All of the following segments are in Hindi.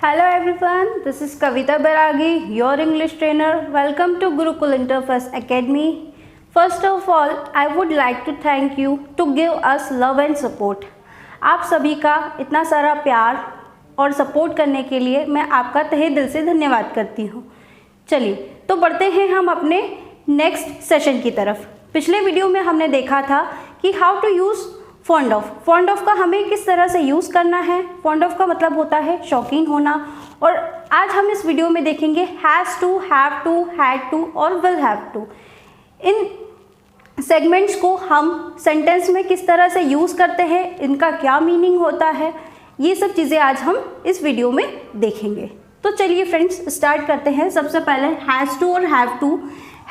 Hello everyone, this is Kavita Beragi, your English trainer. Welcome to Gurukul Interface Academy. First of all, I would like to thank you to give us love and support. आप सभी का इतना सारा प्यार और सपोर्ट करने के लिए मैं आपका तहे दिल से धन्यवाद करती हूँ। चलिए तो बढ़ते हैं हम अपने नेक्स्ट सेशन की तरफ। पिछले वीडियो में हमने देखा था कि how to use fond of का हमें किस तरह से यूज़ करना है। फॉन्ड ऑफ का मतलब होता है शौकीन होना। और आज हम इस वीडियो में देखेंगे has to, have to, had to और विल हैव टू। इन सेगमेंट्स को हम सेंटेंस में किस तरह से यूज़ करते हैं, इनका क्या मीनिंग होता है, ये सब चीज़ें आज हम इस वीडियो में देखेंगे। तो चलिए फ्रेंड्स स्टार्ट करते हैं। सबसे पहले हैज़ टू और हैव टू।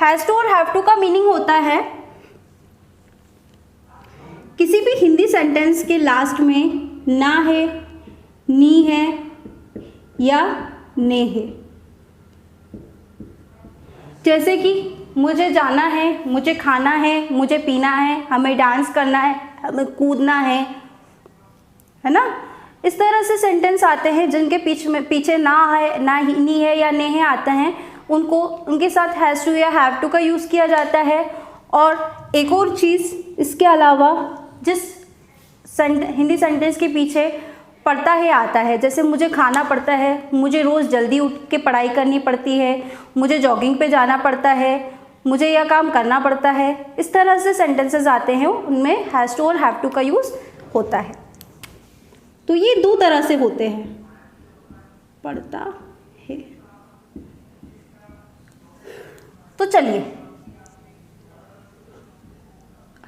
हैज़ टू और हैव टू का मीनिंग होता है किसी भी हिंदी सेंटेंस के लास्ट में ना है, नी है या ने है। जैसे कि मुझे जाना है, मुझे खाना है, मुझे पीना है, हमें डांस करना है, हमें कूदना है ना। इस तरह से सेंटेंस आते हैं जिनके पीछे ना है, ना ही, नी है या ने है आते हैं, उनके साथ हैज़ टू या हैव टू का यूज़ किया जाता है। और एक और चीज़ इसके अलावा जिस हिंदी सेंटेंस के पीछे पढ़ता है आता है, जैसे मुझे खाना पड़ता है, मुझे रोज़ जल्दी उठ के पढ़ाई करनी पड़ती है, मुझे जॉगिंग पे जाना पड़ता है, मुझे यह काम करना पड़ता है। इस तरह से सेंटेंसेस आते हैं, उनमें हैज़ टू और हैव टू का यूज़ होता है। तो ये दो तरह से होते हैं, पढ़ता है। तो चलिए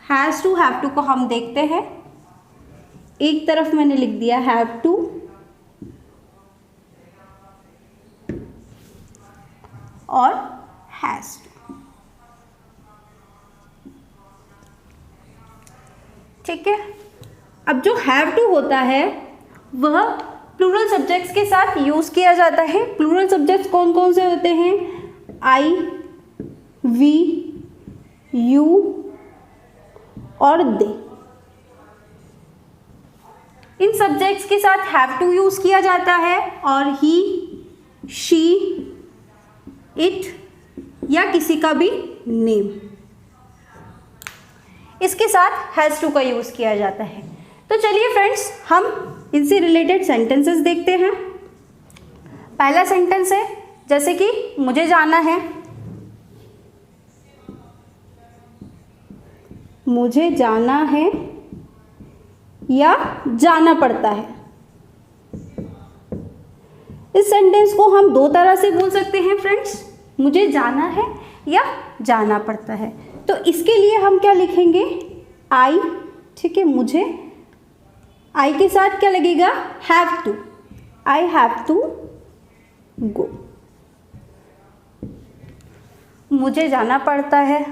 हैज़ टू हैव टू को हम देखते हैं। एक तरफ मैंने लिख दिया हैव टू और हैज़ टू, ठीक है। अब जो हैव टू होता है वह प्लूरल सब्जेक्ट्स के साथ यूज़ किया जाता है। प्लूरल सब्जेक्ट्स कौन कौन से होते हैं? आई, वी, यू और दे। इन सब्जेक्ट्स के साथ हैव टू यूज़ किया जाता है और ही, शी, इट या किसी का भी नेम, इसके साथ हैज़ टू का यूज़ किया जाता है। तो चलिए फ्रेंड्स हम इनसे रिलेटेड सेंटेंसेस देखते हैं। पहला सेंटेंस है जैसे कि मुझे जाना है, मुझे जाना है या जाना पड़ता है। इस सेंटेंस को हम दो तरह से बोल सकते हैं फ्रेंड्स, मुझे जाना है या जाना पड़ता है। तो इसके लिए हम क्या लिखेंगे? आई, ठीक है। मुझे आई के साथ क्या लगेगा? Have to. I have to go. मुझे जाना पड़ता है,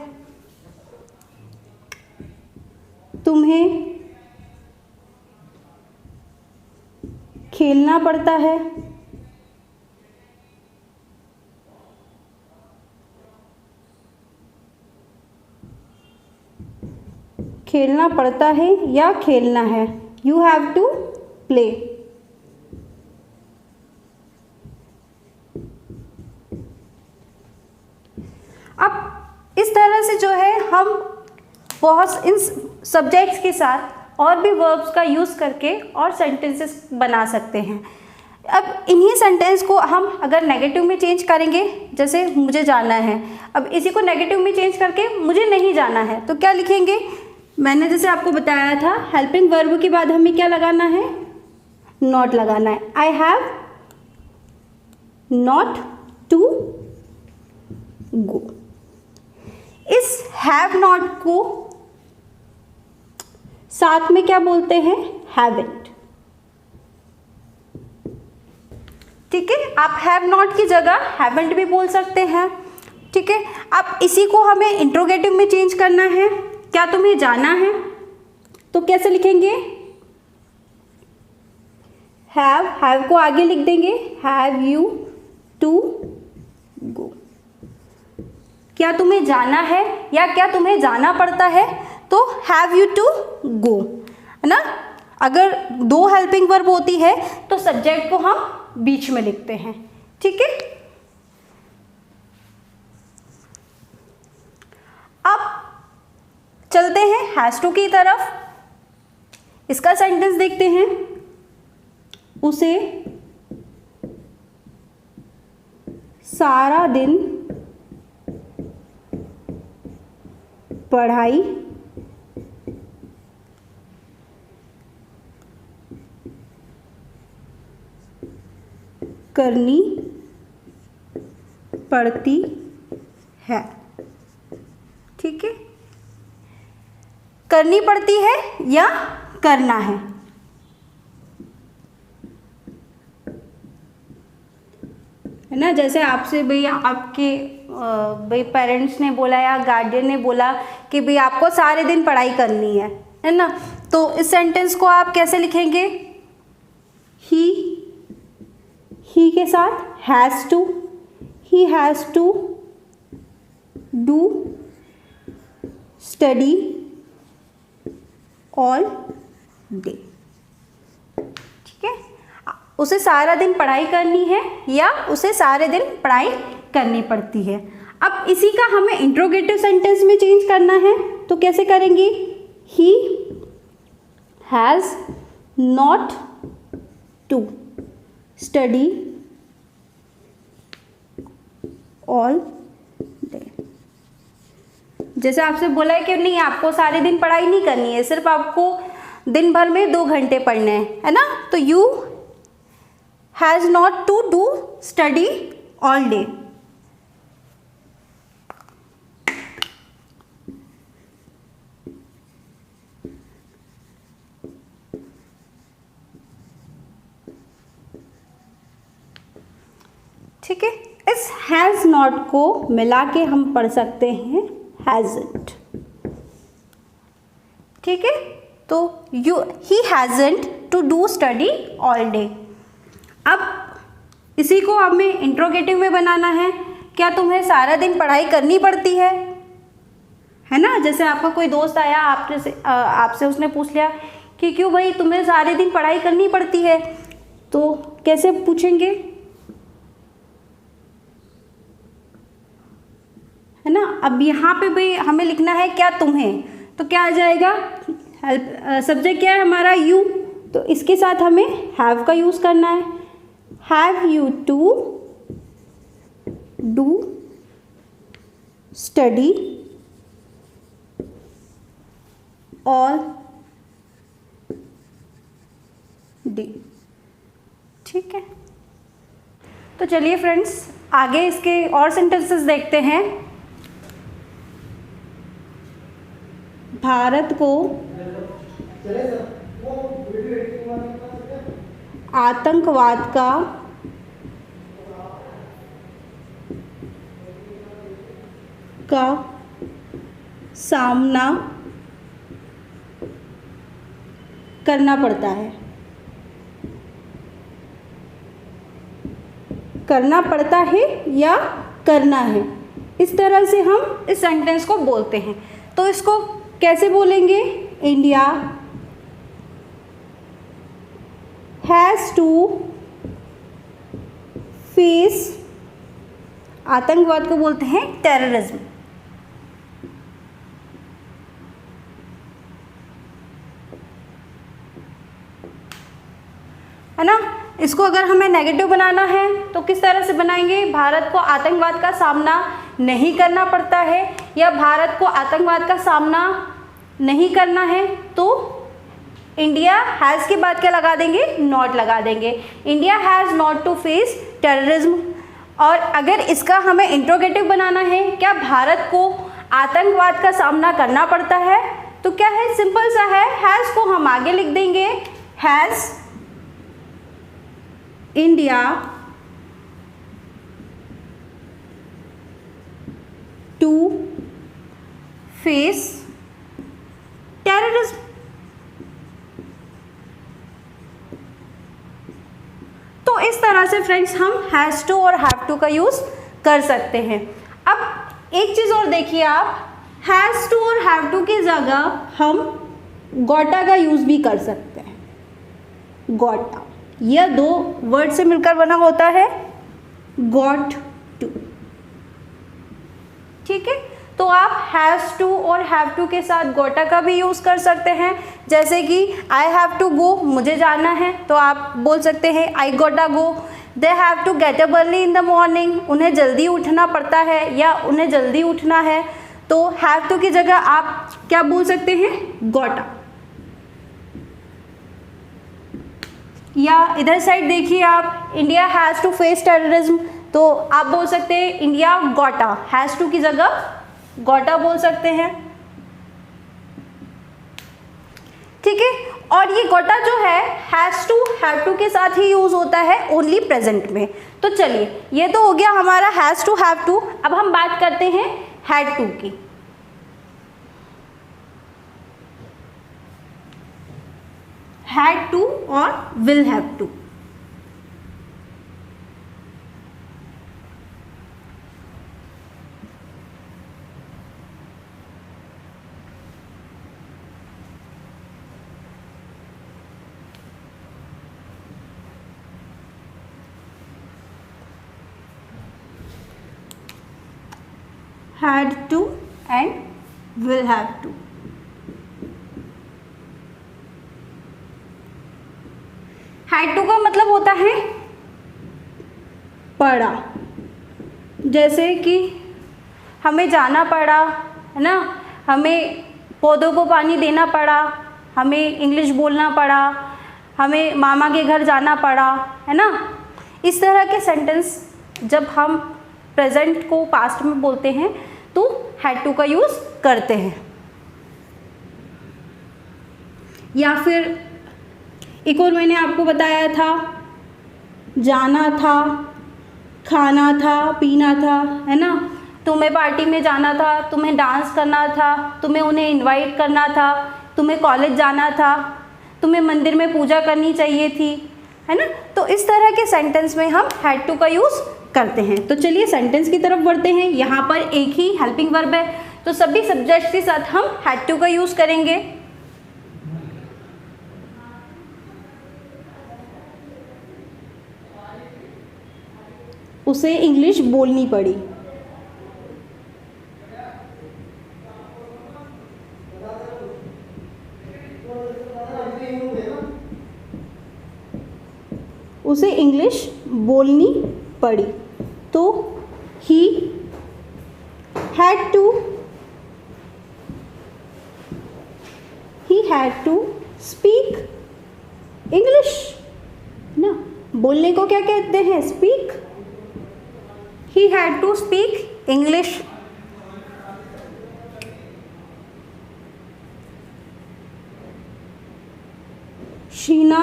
तुम्हें खेलना पड़ता है, खेलना पड़ता है या खेलना है। You have to play. अब इस तरह से जो है हम बहुत इन सब्जेक्ट्स के साथ और भी वर्ब्स का यूज़ करके और सेंटेंसेस बना सकते हैं। अब इन्हीं सेंटेंस को हम अगर नेगेटिव में चेंज करेंगे, जैसे मुझे जाना है, अब इसी को नेगेटिव में चेंज करके मुझे नहीं जाना है, तो क्या लिखेंगे? मैंने जैसे आपको बताया था हेल्पिंग वर्ब के बाद हमें क्या लगाना है? नॉट लगाना है। I have not to go. इस हैव नॉट को साथ में क्या बोलते हैं? हैवंट, ठीक है। आप हैव नॉट की जगह हैवंट भी बोल सकते हैं, ठीक है। अब इसी को हमें इंट्रोगेटिव में चेंज करना है। क्या तुम्हें जाना है? तो कैसे लिखेंगे? हैव को आगे लिख देंगे, हैव यू टू गो। क्या तुम्हें जाना है या क्या तुम्हें जाना पड़ता है? तो हैव यू टू गो, है ना। अगर 2 हेल्पिंग वर्ब होती है तो सब्जेक्ट को हम बीच में लिखते हैं, ठीक है। अब चलते हैं हैज टू की तरफ। इसका सेंटेंस देखते हैं। उसे सारा दिन पढ़ाई करनी पड़ती है, ठीक है। करनी पड़ती है या करना है, ना। जैसे आपसे भाई आपके भाई पेरेंट्स ने बोला या गार्जियन ने बोला कि भाई आपको सारे दिन पढ़ाई करनी है ना। तो इस सेंटेंस को आप कैसे लिखेंगे? ही के साथ has to, he has to do study all day, ठीक है। उसे सारा दिन पढ़ाई करनी है या उसे सारे दिन पढ़ाई करनी पड़ती है। अब इसी का हमें इंट्रोगेटिव सेंटेंस में चेंज करना है, तो कैसे करेंगे? He has not to study all day. जैसे आपसे बोला है कि नहीं, आपको सारे दिन पढ़ाई नहीं करनी है, सिर्फ आपको दिन भर में 2 घंटे पढ़ने हैं, है ना। तो you has not to do study all day. ठीक है। इस हैज़ नॉट को मिला के हम पढ़ सकते हैं हैज़ंट, ठीक है। तो he hasn't to do study all day. अब इसी को हमें इंट्रोगेटिव में बनाना है। क्या तुम्हें सारा दिन पढ़ाई करनी पड़ती है ना। जैसे आपका कोई दोस्त आया, आपसे उसने पूछ लिया कि क्यों भाई तुम्हें सारे दिन पढ़ाई करनी पड़ती है, तो कैसे पूछेंगे, है ना। अब यहाँ पे भाई हमें लिखना है क्या तुम्हें, तो क्या आ जाएगा? सब्जेक्ट क्या है हमारा? यू। तो इसके साथ हमें हैव का यूज़ करना है। Have you to do study all day, ठीक है। तो चलिए फ्रेंड्स, आगे इसके और सेंटेंसेस देखते हैं। भारत को आतंकवाद का सामना करना पड़ता है। करना पड़ता है या करना है, इस तरह से हम इस सेंटेंस को बोलते हैं। तो इसको कैसे बोलेंगे? इंडिया हैज़ टू फेस, आतंकवाद को बोलते हैं टेररिज्म, है ना। इसको अगर हमें नेगेटिव बनाना है तो किस तरह से बनाएंगे? भारत को आतंकवाद का सामना नहीं करना पड़ता है या भारत को आतंकवाद का सामना नहीं करना है, तो इंडिया हैज़ के बाद क्या लगा देंगे? नॉट लगा देंगे। India has not to face terrorism. और अगर इसका हमें इंट्रोगेटिव बनाना है, क्या भारत को आतंकवाद का सामना करना पड़ता है, तो क्या है? सिंपल सा है, हैज़ को हम आगे लिख देंगे। Has India to face terrorism. तो इस तरह से फ्रेंड्स हम हैज़ टू और हैव टू का यूज़ कर सकते हैं। अब एक चीज़ और देखिए आप, हैज़ टू और हैव टू की जगह हम गोटा का यूज़ भी कर सकते हैं। गॉटा, यह दो वर्ड से मिलकर बना होता है गॉट टू। ठीक है, तो आप हैज़ टू और हैव टू के साथ गोटा का भी यूज़ कर सकते हैं। जैसे कि आई हैव टू गो, मुझे जाना है, तो आप बोल सकते हैं I gotta go. They have to get up early in the morning, उन्हें जल्दी उठना पड़ता है या उन्हें जल्दी उठना है, तो हैव टू की जगह आप क्या बोल सकते हैं, गोटा। या इधर साइड देखिए आप, India has to face terrorism, तो आप बोल सकते हैं इंडिया गोटा, हैज़ टू की जगह गोटा बोल सकते हैं। ठीक है, और ये गोटा जो है हैज़ टू हैव टू के साथ ही यूज होता है ओनली प्रेजेंट में। तो चलिए, ये तो हो गया हमारा हैज़ टू हैव टू। अब हम बात करते हैं हैड टू की। हैड टू और will have to. had to and will have to। had to का मतलब होता है पड़ा, जैसे कि हमें जाना पड़ा है ना, हमें पौधों को पानी देना पड़ा, हमें इंग्लिश बोलना पड़ा, हमें मामा के घर जाना पड़ा, है ना। इस तरह के सेंटेंस जब हम प्रेजेंट को पास्ट में बोलते हैं तो हैड टू का यूज़ करते हैं। या फिर एक और मैंने आपको बताया था, जाना था, खाना था, पीना था, है ना। तुम्हें पार्टी में जाना था, तुम्हें डांस करना था, तुम्हें उन्हें इनवाइट करना था, तुम्हें कॉलेज जाना था, तुम्हें मंदिर में पूजा करनी चाहिए थी, है ना। तो इस तरह के सेंटेंस में हम हैड टू का यूज़ करते हैं। तो चलिए सेंटेंस की तरफ बढ़ते हैं। यहाँ पर एक ही हेल्पिंग वर्ब है, तो सभी सब्जेक्ट्स के साथ हम हैड टू का यूज़ करेंगे। उसे इंग्लिश बोलनी पड़ी, उसे इंग्लिश बोलनी पड़ी, तो he had to speak English ना। बोलने को क्या कहते हैं, speak. He had to speak English. Sheena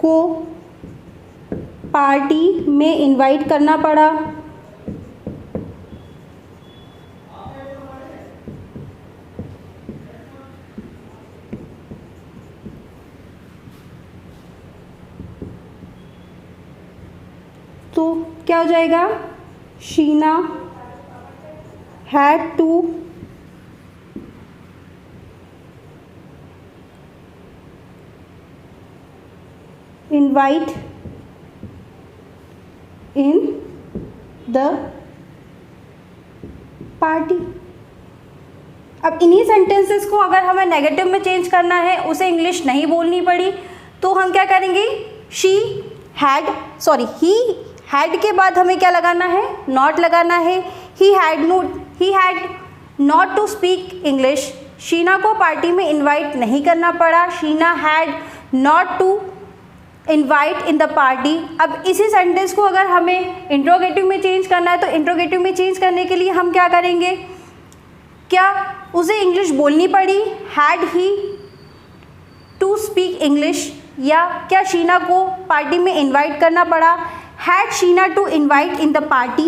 को पार्टी में इनवाइट करना पड़ा, तो क्या हो जाएगा, Sheena had to invite in the party. अब इन्हीं सेंटेंसेस को अगर हमें नेगेटिव में चेंज करना है, उसे इंग्लिश नहीं बोलनी पड़ी, तो हम क्या करेंगे, ही हैड के बाद हमें क्या लगाना है, नॉट लगाना है। He had not to speak English. Sheena को पार्टी में इनवाइट नहीं करना पड़ा, Sheena had not to invite in the party. अब इसी सेंटेंस को अगर हमें इंट्रोगेटिव में चेंज करना है, तो इंट्रोगेटिव में चेंज करने के लिए हम क्या करेंगे, क्या उसे इंग्लिश बोलनी पड़ी, had he to speak English, या क्या शीना को पार्टी में इनवाइट करना पड़ा, had Sheena to invite in the party.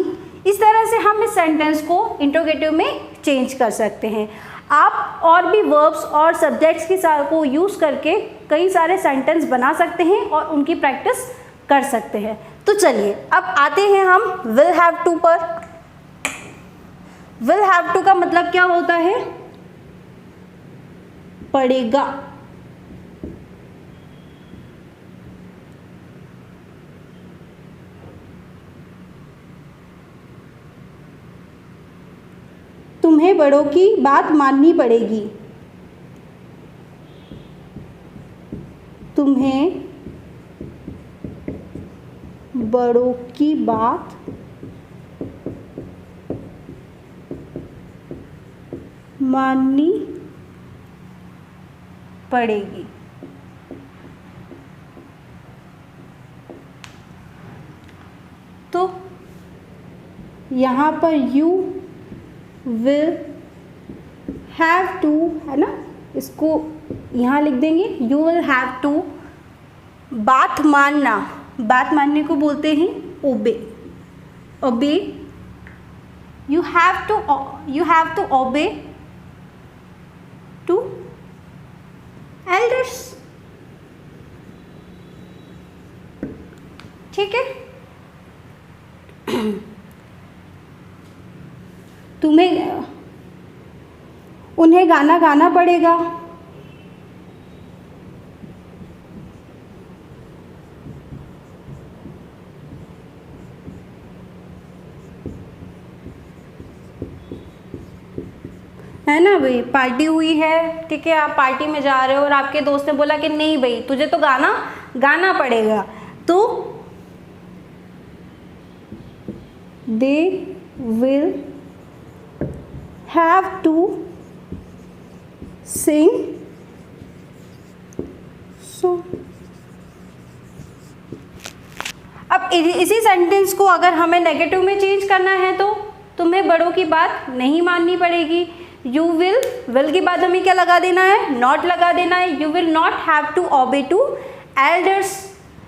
इस तरह से हम इस सेंटेंस को इंट्रोगेटिव में चेंज कर सकते हैं। आप और भी वर्ब्स और सब्जेक्ट्स के साथ को यूज़ करके कई सारे सेंटेंस बना सकते हैं और उनकी प्रैक्टिस कर सकते हैं। तो चलिए अब आते हैं हम विल हैव टू पर। विल हैव टू का मतलब क्या होता है, पड़ेगा। तुम्हें बड़ों की बात माननी पड़ेगी। तुम्हें बड़ों की बात माननी पड़ेगी। तो यहाँ पर यू विल हैव टू, है ना, इसको यहाँ लिख देंगे। यू विल हैव टू, बात मानना, बात मानने को बोलते हैं obey. Obey, you have to obey to elders. ठीक है, तुम्हें उन्हें गाना गाना पड़ेगा। है ना भाई, पार्टी हुई है, ठीक है, आप पार्टी में जा रहे हो और आपके दोस्त ने बोला कि नहीं भाई तुझे तो गाना गाना पड़ेगा, तो they will have to sing song. अब इसी सेंटेंस को अगर हमें नेगेटिव में चेंज करना है तो तुम्हें बड़ों की बात नहीं माननी पड़ेगी। यू विल की बाद हमें क्या लगा देना है, नॉट लगा देना है। You will not have to obey to elders,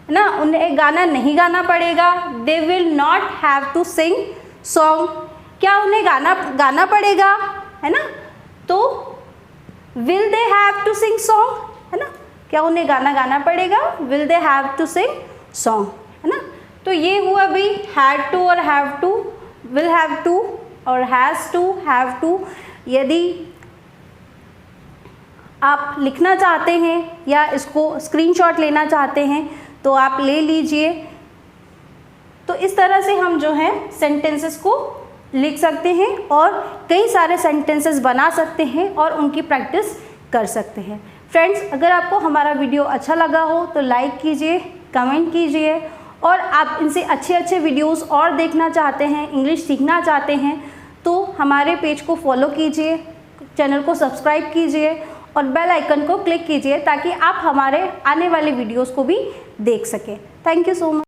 ना, उन्हें गाना नहीं गाना पड़ेगा। They will not have to sing song, क्या उन्हें गाना पड़ेगा, है ना, तो will they have to sing song, है ना, क्या उन्हें गाना पड़ेगा, will they have to sing song, है ना। तो ये हुआ भी हैड टू और have to, will have to और हैज़ टू, हैव टू। यदि आप लिखना चाहते हैं या इसको स्क्रीनशॉट लेना चाहते हैं तो आप ले लीजिए। तो इस तरह से हम जो है सेंटेंसेस को लिख सकते हैं और कई सारे सेंटेंसेस बना सकते हैं और उनकी प्रैक्टिस कर सकते हैं। फ्रेंड्स, अगर आपको हमारा वीडियो अच्छा लगा हो तो लाइक कीजिए, कमेंट कीजिए, और आप इनसे अच्छे वीडियोस और देखना चाहते हैं, इंग्लिश सीखना चाहते हैं तो हमारे पेज को फॉलो कीजिए, चैनल को सब्सक्राइब कीजिए और बेल आइकन को क्लिक कीजिए ताकि आप हमारे आने वाले वीडियोस को भी देख सकें। Thank you so much.